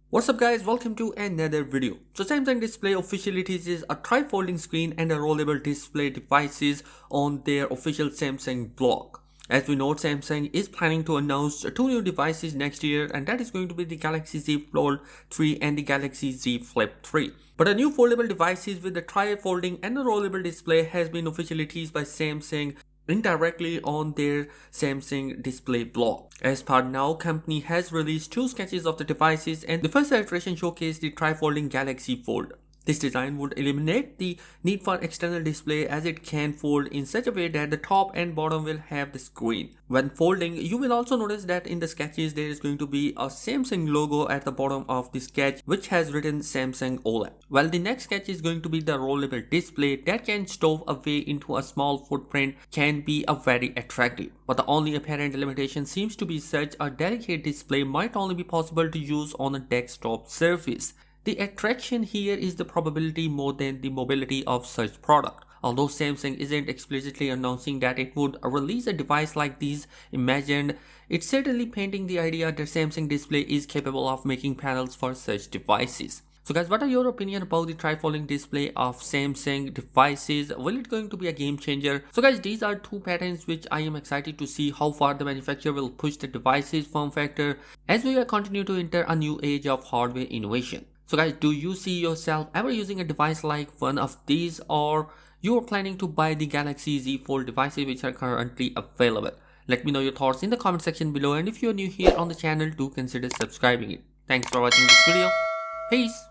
What's up guys, welcome to another video. So Samsung Display officially teases a tri-folding screen and a rollable display devices on their official Samsung blog. As we know, Samsung is planning to announce two new devices next year, and that is going to be the Galaxy Z Fold 3 and the Galaxy Z Flip 3. But a new foldable devices with the tri-folding and a rollable display has been officially teased by Samsung indirectly on their Samsung Display blog. As per now, company has released two sketches of the devices, and the first iteration showcased the tri-folding Galaxy Fold. This design would eliminate the need for external display as it can fold in such a way that the top and bottom will have the screen. When folding, you will also notice that in the sketches there is going to be a Samsung logo at the bottom of the sketch which has written Samsung OLED. Well, the next sketch is going to be the rollable display that can stow away into a small footprint, can be a very attractive. But the only apparent limitation seems to be such a delicate display might only be possible to use on a desktop surface. The attraction here is the probability more than the mobility of such product. Although Samsung isn't explicitly announcing that it would release a device like these imagined, it's certainly painting the idea that Samsung Display is capable of making panels for such devices. So guys, what are your opinion about the tri-folding display of Samsung devices? Will it going to be a game changer? So guys, these are two patterns which I am excited to see how far the manufacturer will push the device's form factor as we continue to enter a new age of hardware innovation. So guys, do you see yourself ever using a device like one of these, or you are planning to buy the Galaxy Z Fold devices which are currently available? Let me know your thoughts in the comment section below, and if you are new here on the channel, do consider subscribing it. Thanks for watching this video. Peace.